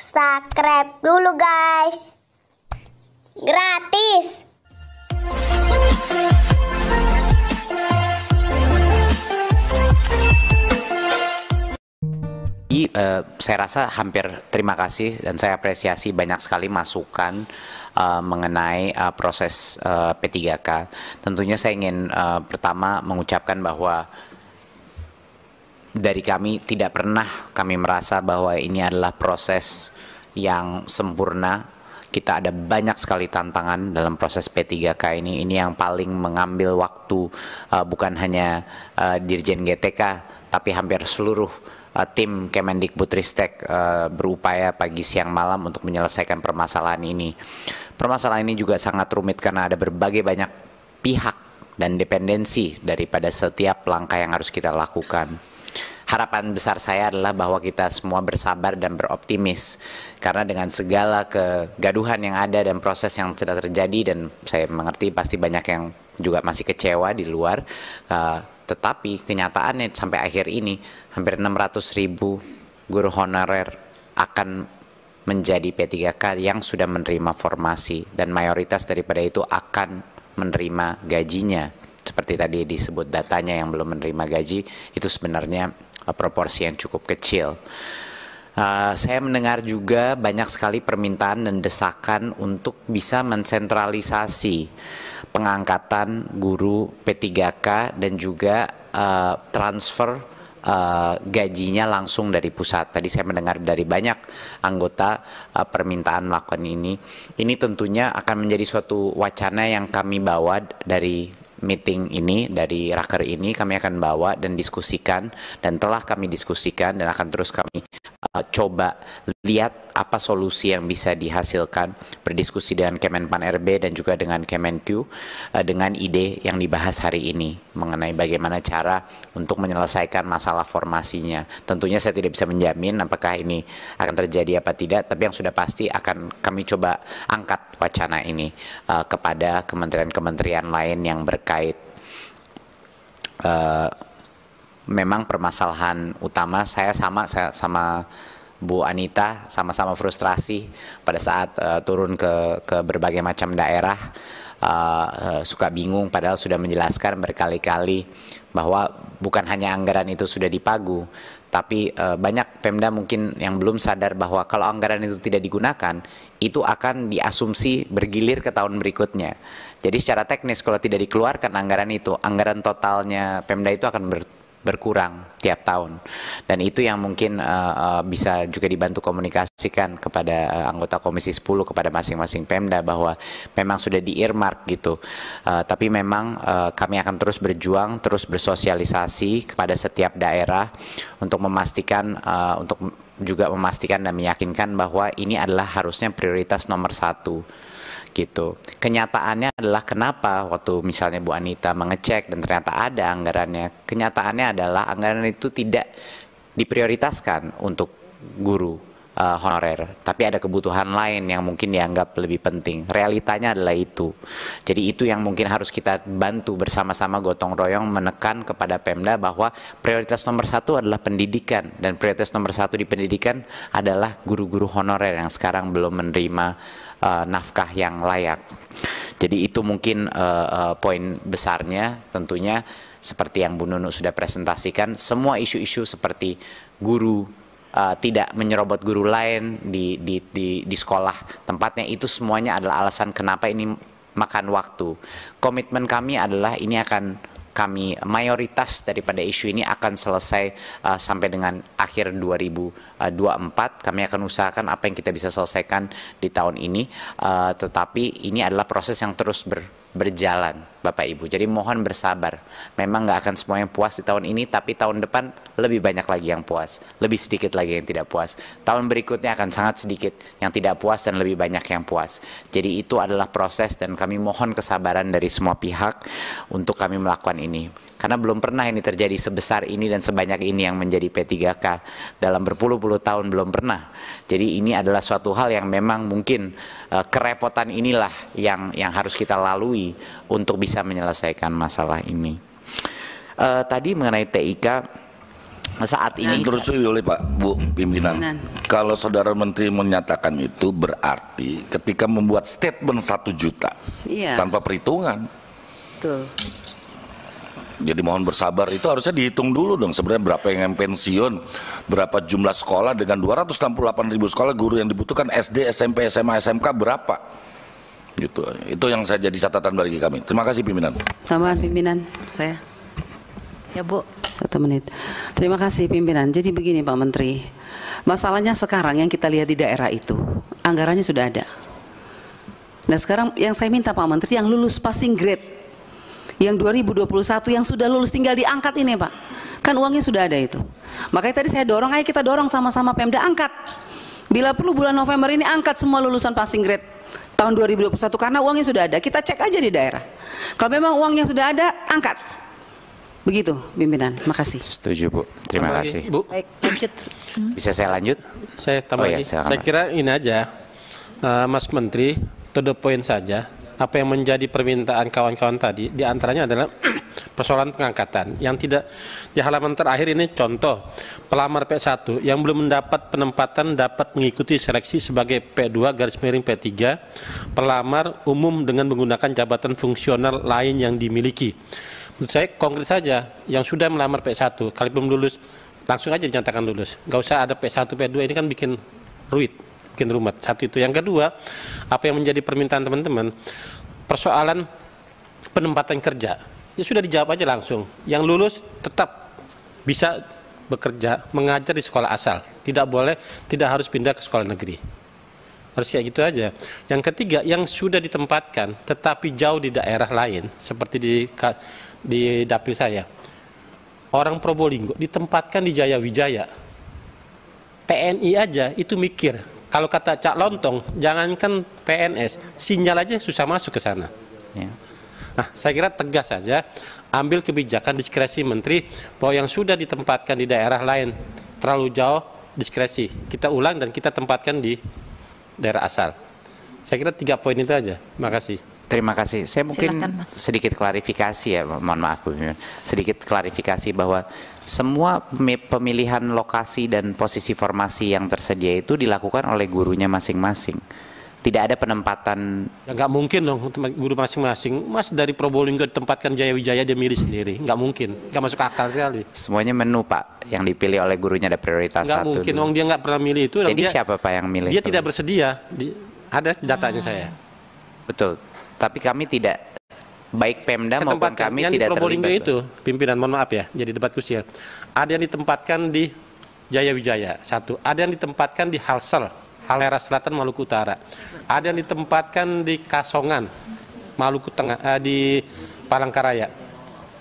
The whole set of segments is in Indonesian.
Subscribe dulu guys. Gratis. Saya rasa hampir terima kasih dan saya apresiasi banyak sekali masukan mengenai proses P3K. Tentunya saya ingin pertama mengucapkan bahwa dari kami tidak pernah kami merasa bahwa ini adalah proses yang sempurna. Kita ada banyak sekali tantangan dalam proses P3K ini. Ini yang paling mengambil waktu bukan hanya Dirjen GTK, tapi hampir seluruh tim Kemendikbudristek berupaya pagi siang malam untuk menyelesaikan permasalahan ini. Permasalahan ini juga sangat rumit karena ada berbagai banyak pihak dan dependensi daripada setiap langkah yang harus kita lakukan. Harapan besar saya adalah bahwa kita semua bersabar dan beroptimis, karena dengan segala kegaduhan yang ada dan proses yang sudah terjadi, dan saya mengerti pasti banyak yang juga masih kecewa di luar, tetapi kenyataannya sampai akhir ini hampir 600.000 guru honorer akan menjadi P3K yang sudah menerima formasi, dan mayoritas daripada itu akan menerima gajinya. Seperti tadi disebut datanya, yang belum menerima gaji itu sebenarnya proporsi yang cukup kecil. Saya mendengar juga banyak sekali permintaan dan desakan untuk bisa mensentralisasi pengangkatan guru P3K dan juga transfer gajinya langsung dari pusat. Tadi saya mendengar dari banyak anggota permintaan melakukan ini. Ini tentunya akan menjadi suatu wacana yang kami bawa dari meeting ini, dari raker ini kami akan bawa dan diskusikan, dan telah kami diskusikan dan akan terus kami coba lihat apa solusi yang bisa dihasilkan, berdiskusi dengan Kemenpan RB dan juga dengan Kemenq dengan ide yang dibahas hari ini mengenai bagaimana cara untuk menyelesaikan masalah formasinya. Tentunya saya tidak bisa menjamin apakah ini akan terjadi apa tidak, tapi yang sudah pasti akan kami coba angkat wacana ini kepada kementerian-kementerian lain yang berkait. Memang permasalahan utama saya sama Bu Anita, sama-sama frustrasi pada saat turun ke berbagai macam daerah, suka bingung padahal sudah menjelaskan berkali-kali bahwa bukan hanya anggaran itu sudah dipagu, tapi banyak Pemda mungkin yang belum sadar bahwa kalau anggaran itu tidak digunakan, itu akan diasumsi bergilir ke tahun berikutnya. Jadi secara teknis kalau tidak dikeluarkan anggaran itu, anggaran totalnya Pemda itu akan berkurang tiap tahun, dan itu yang mungkin bisa juga dibantu komunikasikan kepada anggota Komisi 10 kepada masing-masing Pemda bahwa memang sudah di-earmark gitu, tapi memang kami akan terus berjuang, terus bersosialisasi kepada setiap daerah untuk memastikan dan meyakinkan bahwa ini adalah harusnya prioritas nomor 1 gitu. Kenyataannya adalah kenapa waktu misalnya Bu Anita mengecek dan ternyata ada anggarannya, kenyataannya adalah anggaran itu tidak diprioritaskan untuk guru honorer, tapi ada kebutuhan lain yang mungkin dianggap lebih penting. Realitanya adalah itu. Jadi itu yang mungkin harus kita bantu bersama-sama gotong royong menekan kepada Pemda bahwa prioritas nomor 1 adalah pendidikan, dan prioritas nomor 1 di pendidikan adalah guru-guru honorer yang sekarang belum menerima nafkah yang layak. Jadi itu mungkin poin besarnya. Tentunya seperti yang Bu Nunu sudah presentasikan, semua isu-isu seperti guru tidak menyerobot guru lain di sekolah tempatnya, itu semuanya adalah alasan kenapa ini makan waktu. Komitmen kami adalah ini akan mayoritas daripada isu ini akan selesai sampai dengan akhir 2024. Kami akan usahakan apa yang kita bisa selesaikan di tahun ini, tetapi ini adalah proses yang terus berjalan Bapak Ibu. Jadi mohon bersabar. Memang nggak akan semua yang puas di tahun ini, tapi tahun depan lebih banyak lagi yang puas, lebih sedikit lagi yang tidak puas. Tahun berikutnya akan sangat sedikit yang tidak puas dan lebih banyak yang puas. Jadi itu adalah proses, dan kami mohon kesabaran dari semua pihak untuk kami melakukan ini. Karena belum pernah ini terjadi sebesar ini dan sebanyak ini yang menjadi P3K. Dalam berpuluh-puluh tahun belum pernah. Jadi ini adalah suatu hal yang memang mungkin kerepotan inilah yang harus kita lalui untuk bisa menyelesaikan masalah ini. Tadi mengenai TIK, saat ini Terus oleh Pak Bu pimpinan, kalau saudara menteri menyatakan itu berarti ketika membuat statement 1 juta tanpa perhitungan. Betul. Jadi mohon bersabar, itu harusnya dihitung dulu dong sebenarnya berapa yang pensiun, berapa jumlah sekolah dengan 268.000 sekolah guru yang dibutuhkan SD, SMP, SMA, SMK berapa? Gitu. Itu yang saya jadi catatan bagi kami. Terima kasih pimpinan. Tambahan pimpinan saya. Ya Bu. 1 menit. Terima kasih pimpinan. Jadi begini Pak Menteri, masalahnya sekarang yang kita lihat di daerah itu anggarannya sudah ada. Nah sekarang yang saya minta Pak Menteri yang lulus passing grade yang 2021 yang sudah lulus tinggal diangkat ini Pak, kan uangnya sudah ada itu. Makanya tadi saya dorong, ayo kita dorong sama-sama Pemda angkat, bila perlu bulan November ini angkat semua lulusan passing grade tahun 2021 karena uangnya sudah ada. Kita cek aja di daerah, kalau memang uangnya sudah ada angkat. Begitu pimpinan. Makasih. Setuju Bu, terima kasih. Bu, Baik, lanjut. Bisa saya lanjut? saya tambah Oh, ya, lagi. silakan, Saya Pak. kira ini aja, Mas Menteri, to the point saja. Apa yang menjadi permintaan kawan-kawan tadi, diantaranya adalah persoalan pengangkatan. Yang tidak di halaman terakhir ini contoh, pelamar P1 yang belum mendapat penempatan dapat mengikuti seleksi sebagai P2 garis miring P3, pelamar umum dengan menggunakan jabatan fungsional lain yang dimiliki. Menurut saya konkret saja, yang sudah melamar P1, kali belum lulus, langsung aja dinyatakan lulus. Nggak usah ada P1, P2, ini kan bikin ruwet, bikin rumit. Satu itu. Yang kedua, apa yang menjadi permintaan teman-teman, persoalan penempatan kerja. Ya sudah dijawab aja langsung. Yang lulus tetap bisa bekerja, mengajar di sekolah asal. Tidak boleh, tidak harus pindah ke sekolah negeri. Harus kayak gitu aja. Yang ketiga, yang sudah ditempatkan tetapi jauh di daerah lain, seperti di dapil saya, orang Probolinggo ditempatkan di Jaya Wijaya. TNI aja itu mikir, kalau kata Cak Lontong, jangankan PNS, sinyal aja susah masuk ke sana. Ya. Nah, saya kira tegas saja, ambil kebijakan diskresi menteri bahwa yang sudah ditempatkan di daerah lain terlalu jauh, diskresi. Kita ulang dan kita tempatkan di daerah asal. Saya kira 3 poin itu aja. Terima kasih. Terima kasih. Saya mungkin Silakan, Mas. sedikit klarifikasi ya, mohon maaf Bu Pimpinan. Sedikit klarifikasi bahwa semua pemilihan lokasi dan posisi formasi yang tersedia itu dilakukan oleh gurunya masing-masing. Tidak ada penempatan. Ya nggak mungkin dong guru masing-masing. Mas dari Probolinggo ditempatkan Jaya Wijaya dia milih sendiri. Nggak mungkin. Nggak masuk akal sekali. Semuanya menu Pak, yang dipilih oleh gurunya ada prioritas Nggak 1 mungkin. dulu. Wong dia nggak pernah milih itu. Jadi siapa Pak yang milih? Dia tidak bersedia. Ada datanya saya. Betul. Tapi kami tidak, baik Pemda Saya maupun tempatkan kami yang di tidak Probolinggo terlibat. itu, pimpinan mohon maaf ya, jadi debat krusial. Ada yang ditempatkan di Jaya Wijaya, 1. Ada yang ditempatkan di Halsel, Halera Selatan, Maluku Utara. Ada yang ditempatkan di Kasongan, Maluku Tengah, di Palangkaraya.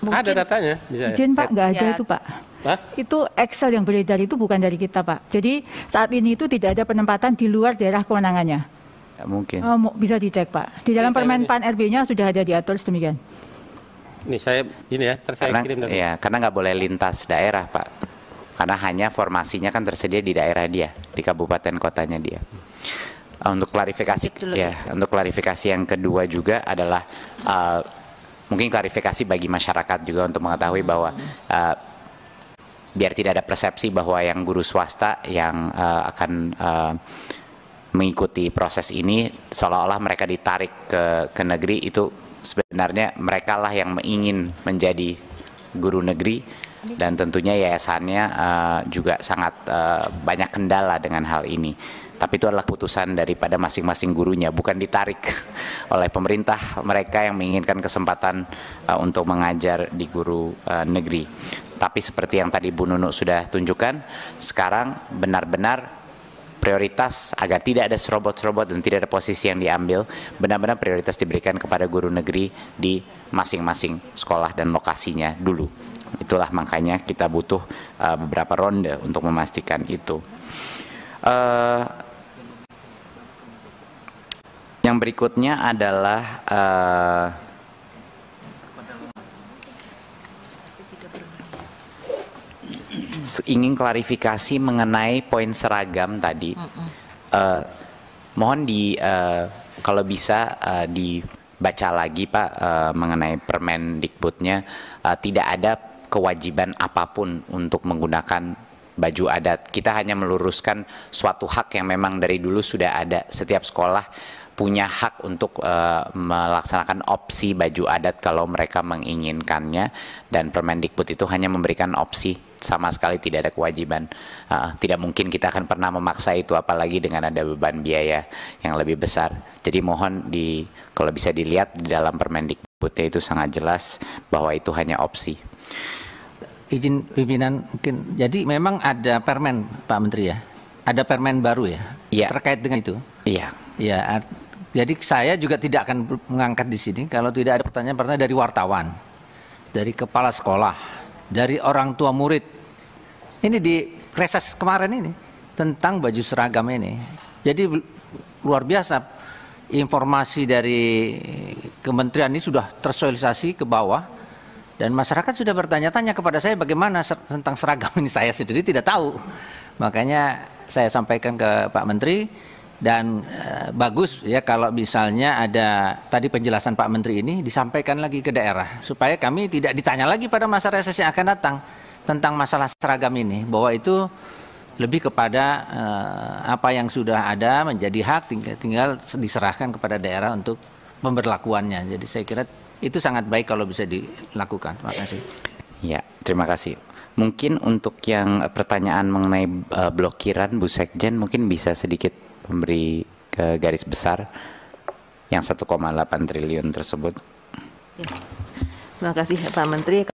Ada datanya. di saya. Izin Pak, nggak ada Ya. itu Pak. Hah? Itu Excel yang beredar itu bukan dari kita Pak. Jadi saat ini itu tidak ada penempatan di luar daerah kewenangannya. Nggak mungkin. Bisa dicek Pak. Di dalam Saya Permen ini. Pan RB-nya sudah ada diatur sedemikian. Ini saya ini ya, saya Karena, kirim nanti. ya, karena nggak boleh lintas daerah Pak. Karena hanya formasinya kan tersedia di daerah dia, di kabupaten kotanya dia. Untuk klarifikasi, Cek dulu ya, untuk klarifikasi yang kedua juga adalah mungkin klarifikasi bagi masyarakat juga untuk mengetahui bahwa biar tidak ada persepsi bahwa yang guru swasta yang akan mengikuti proses ini seolah-olah mereka ditarik ke negeri, itu sebenarnya mereka lah yang ingin menjadi guru negeri, dan tentunya yayasannya juga sangat banyak kendala dengan hal ini. Tapi itu adalah keputusan daripada masing-masing gurunya, bukan ditarik oleh pemerintah mereka yang menginginkan kesempatan untuk mengajar di guru negeri. Tapi seperti yang tadi Bu Nunu sudah tunjukkan, sekarang benar-benar prioritas agar tidak ada serobot-serobot dan tidak ada posisi yang diambil, benar-benar prioritas diberikan kepada guru negeri di masing-masing sekolah dan lokasinya dulu. Itulah makanya kita butuh beberapa ronde untuk memastikan itu. Yang berikutnya adalah ingin klarifikasi mengenai poin seragam tadi. Mohon kalau bisa dibaca lagi Pak mengenai Permendikbudnya. Tidak ada kewajiban apapun untuk menggunakan baju adat. Kita hanya meluruskan suatu hak yang memang dari dulu sudah ada. Setiap sekolah punya hak untuk melaksanakan opsi baju adat kalau mereka menginginkannya, dan Permendikbud itu hanya memberikan opsi, sama sekali tidak ada kewajiban. Tidak mungkin kita akan pernah memaksa itu, apalagi dengan ada beban biaya yang lebih besar. Jadi mohon kalau bisa dilihat di dalam Permendikbudnya itu sangat jelas bahwa itu hanya opsi. Izin pimpinan mungkin, jadi memang ada permen Pak Menteri ya, ada permen baru ya, Iya. terkait dengan itu. Iya. Ya, jadi saya juga tidak akan mengangkat di sini kalau tidak ada pertanyaan dari wartawan, dari kepala sekolah, dari orang tua murid. Ini di reses kemarin ini tentang baju seragam ini. Jadi luar biasa, informasi dari kementerian ini sudah tersosialisasi ke bawah. Dan masyarakat sudah bertanya-tanya kepada saya bagaimana tentang seragam ini, saya sendiri tidak tahu. Makanya saya sampaikan ke Pak Menteri, dan bagus ya kalau misalnya ada tadi penjelasan Pak Menteri ini disampaikan lagi ke daerah, supaya kami tidak ditanya lagi pada masa reses yang akan datang tentang masalah seragam ini, bahwa itu lebih kepada apa yang sudah ada menjadi hak, tinggal diserahkan kepada daerah untuk pemberlakuannya. Jadi saya kira itu sangat baik kalau bisa dilakukan. Terima kasih. Ya, terima kasih. Mungkin untuk yang pertanyaan mengenai blokiran, Bu Sekjen mungkin bisa sedikit memberi garis besar yang 1,8 triliun tersebut. Terima kasih Pak Menteri.